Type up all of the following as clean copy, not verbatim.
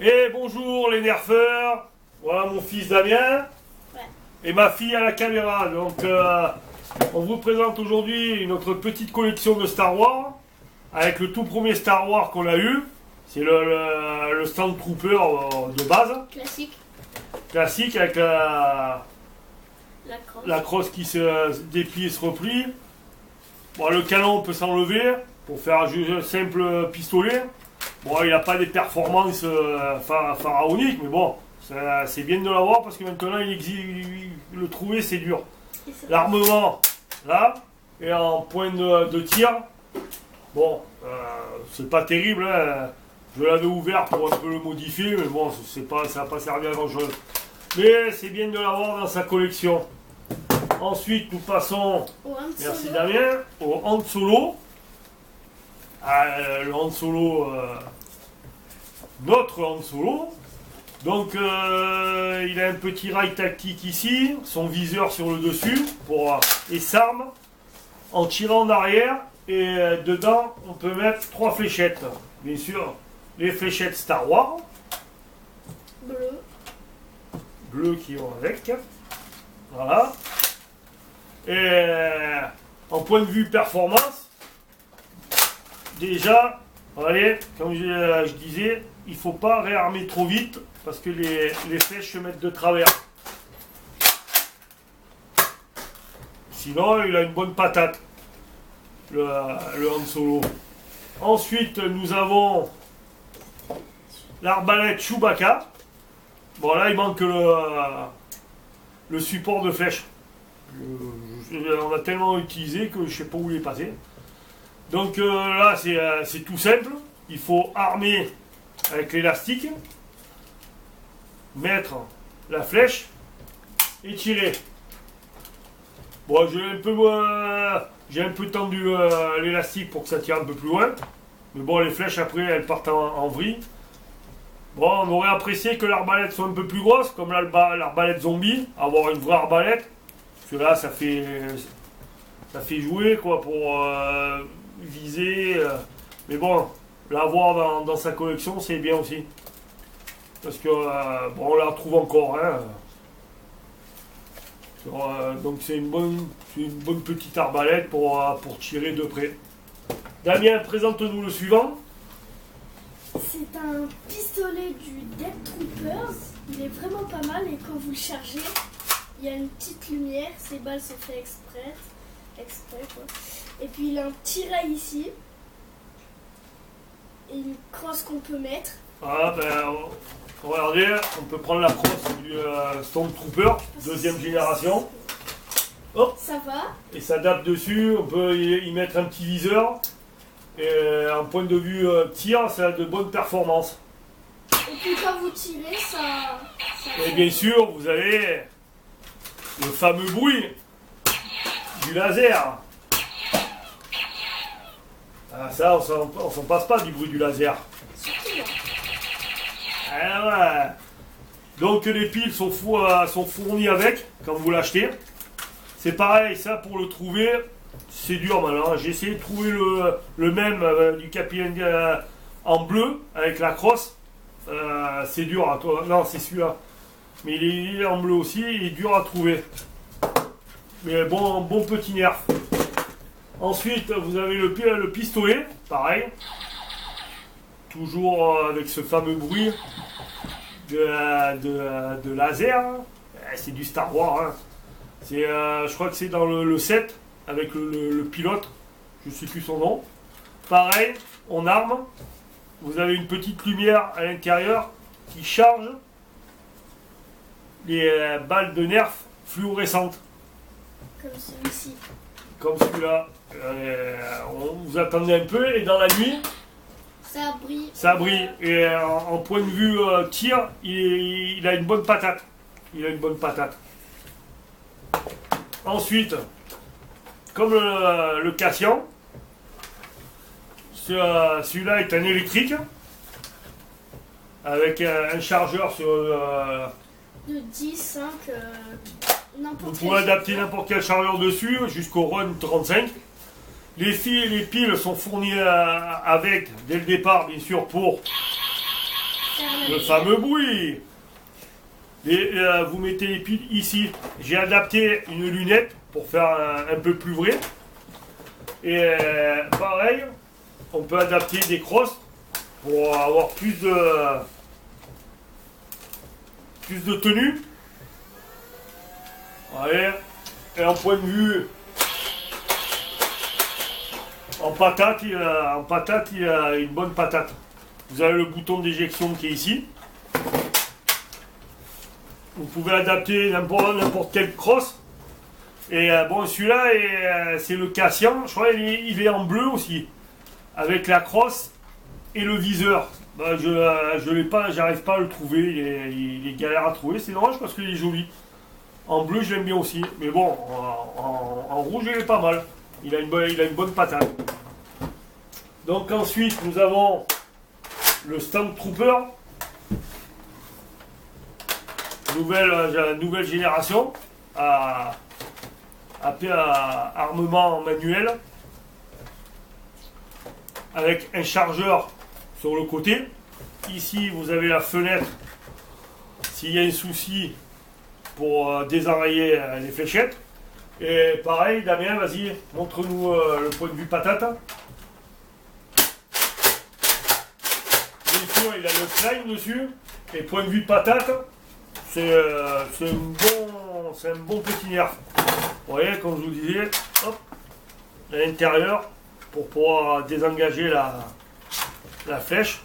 Et bonjour les nerfeurs. Voilà mon fils Damien. Ouais. Et ma fille à la caméra. Donc on vous présente aujourd'hui notre petite collection de Star Wars. Avec le tout premier Star Wars qu'on a eu. C'est le Stormtrooper de base. Classique avec la crosse qui se déplie et se replie. Bon, le canon peut s'enlever pour faire un simple pistolet. Bon, il n'a pas des performances pharaoniques, mais bon, c'est bien de l'avoir parce que maintenant, le trouver, c'est dur. L'armement, là, et en point de tir, bon, c'est pas terrible, hein. Je l'avais ouvert pour un peu le modifier, mais bon, ça n'a pas servi à grand chose. Mais c'est bien de l'avoir dans sa collection. Ensuite, nous passons, merci Damien, au Han Solo. Le Han Solo, notre Han Solo. Donc, il a un petit rail tactique ici, son viseur sur le dessus, et s'arme en tirant en arrière. Et dedans, on peut mettre 3 fléchettes. Bien sûr, les fléchettes Star Wars. Bleu qui vont avec. Voilà. Et en point de vue performance, déjà, allez, comme je disais, il ne faut pas réarmer trop vite parce que les flèches se mettent de travers. Sinon, il a une bonne patate, le Han Solo. Ensuite, nous avons l'arbalète Chewbacca. Bon, là, il manque le support de flèche. On a tellement utilisé que je ne sais pas où il est passé. Donc là, c'est tout simple. Il faut armer avec l'élastique, mettre la flèche et tirer. Bon, j'ai un peu tendu l'élastique pour que ça tire un peu plus loin. Mais bon, les flèches après, elles partent en vrille. Bon, on aurait apprécié que l'arbalète soit un peu plus grosse, comme l'arbalète zombie, avoir une vraie arbalète. Parce que là, ça fait jouer quoi pour viser. Mais bon, l'avoir dans sa collection, c'est bien aussi. Parce que bon, on la retrouve encore. Hein. Donc c'est une bonne petite arbalète pour tirer de près. Damien, présente-nous le suivant. C'est un pistolet du Death Troopers. Il est vraiment pas mal et quand vous le chargez, il y a une petite lumière. Ces balles sont faites exprès quoi. Et puis il a un petit rail ici. Et une crosse qu'on peut mettre. Ah ben, regardez, on peut prendre la crosse du Stormtrooper, deuxième génération. Hop. Ça va. Et ça adapte dessus, on peut y mettre un petit viseur. Et en point de vue tir, ça a de bonnes performances. Et puis quand vous tirez, ça et bien sûr, vous avez le fameux bruit du laser. Ah, ça, on s'en passe pas du bruit du laser. Ah, ouais. Donc les piles sont fournies avec quand vous l'achetez. C'est pareil, ça pour le trouver, c'est dur maintenant. J'ai essayé de trouver le même du Capitaine en bleu avec la crosse. C'est dur à toi. Non, c'est celui-là. Mais il est en bleu aussi, il est dur à trouver. Mais bon petit nerf. Ensuite, vous avez le pistolet, pareil. Toujours avec ce fameux bruit de laser. C'est du Star Wars. Hein. Je crois que c'est dans le 7 avec le pilote. Je ne sais plus son nom. Pareil, on arme. Vous avez une petite lumière à l'intérieur qui charge les balles de nerf fluorescentes. Comme celui-ci. Comme celui-là. Vous attendez un peu et dans la nuit, ça brille. Ça brille. Et en point de vue tir, il a une bonne patate. Ensuite, comme le Cassian, celui-là est un électrique avec un chargeur sur de 10, 5, n'importe vous pouvez adapter n'importe quel chargeur dessus jusqu'au Run 35. Les piles sont fournies avec dès le départ, bien sûr, pour le fameux bruit. Et vous mettez les piles ici. J'ai adapté une lunette pour faire un peu plus vrai. Et pareil, on peut adapter des crosses pour avoir plus de tenue. Allez. Et en point de vue en patate, il a une bonne patate. Vous avez le bouton d'éjection qui est ici. Vous pouvez adapter n'importe quelle crosse. Et bon, celui-là, c'est le Cassian. Je crois qu'il est en bleu aussi. Avec la crosse et le viseur. Ben, je l'ai pas, j'arrive pas à le trouver. Il est galère à trouver. C'est dommage parce qu'il est joli. En bleu, je l'aime bien aussi. Mais bon, en rouge, il est pas mal. Il a une bonne patate. Donc ensuite, nous avons le Stormtrooper. Nouvelle génération à armement manuel avec un chargeur sur le côté. Ici vous avez la fenêtre s'il y a un souci pour désenrayer les fléchettes. Et pareil, Damien, vas-y, montre-nous le point de vue patate. Bien sûr, il a le slime dessus. Et point de vue patate, c'est un bon petit nerf. Vous voyez, comme je vous disais, hop, à l'intérieur, pour pouvoir désengager la flèche.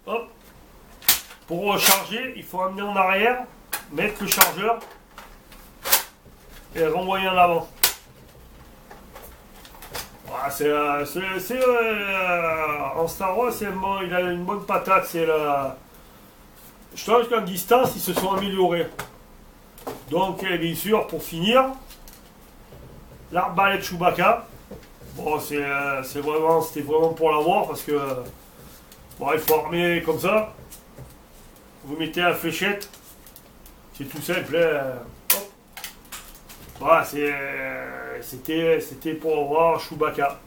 Hop. Pour recharger, il faut amener en arrière, mettre le chargeur et renvoyer en avant. Voilà, en Star Wars, il a une bonne patate. Je pense qu'en distance, ils se sont améliorés. Donc, bien sûr, pour finir, l'arbalète Chewbacca. Bon, c'était vraiment pour l'avoir parce que bon, il faut armer comme ça. Vous mettez la fléchette. C'est tout simple. Hop. Voilà, c'était pour avoir Chewbacca.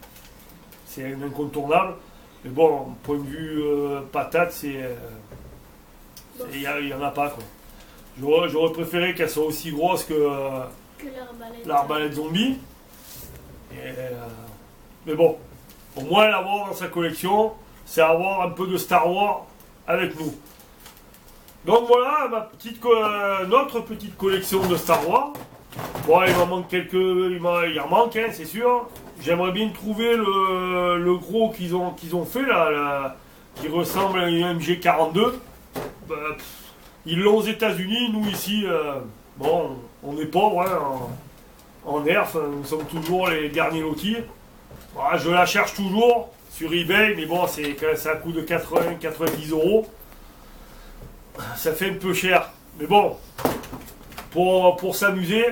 C'est un incontournable. Mais bon, point de vue patate, il n'y en a pas, quoi. J'aurais préféré qu'elle soit aussi grosse que l'arbalète zombie. Mais bon, au moins l'avoir dans sa collection, c'est avoir un peu de Star Wars avec nous. Donc voilà notre petite collection de Star Wars. Bon, il m'en manque quelques, il en manque, hein, c'est sûr. J'aimerais bien trouver le gros qu'ils ont fait là, qui ressemble à une MG42. Ils l'ont aux États-Unis, nous ici, bon, on est pauvres hein, en nerf, nous sommes toujours les derniers lotis. Voilà, je la cherche toujours sur eBay, mais bon, c'est un coût de 80-90 €. Ça fait un peu cher, mais bon, pour s'amuser,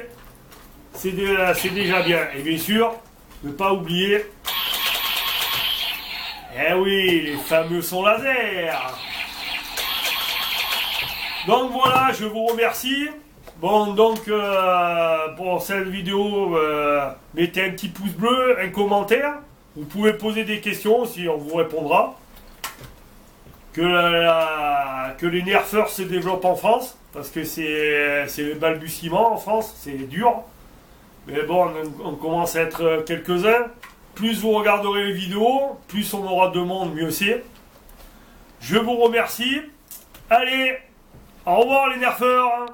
c'est déjà bien. Et bien sûr, ne pas oublier, eh oui, les fameux sons laser. Donc voilà, je vous remercie. Bon, donc pour cette vidéo, mettez un petit pouce bleu, un commentaire. Vous pouvez poser des questions aussi, on vous répondra. Que les nerfeurs se développent en France, parce que c'est le balbutiement en France, c'est dur. Mais bon, on commence à être quelques-uns. Plus vous regarderez les vidéos, plus on aura de monde, mieux c'est. Je vous remercie. Allez, au revoir les nerfeurs.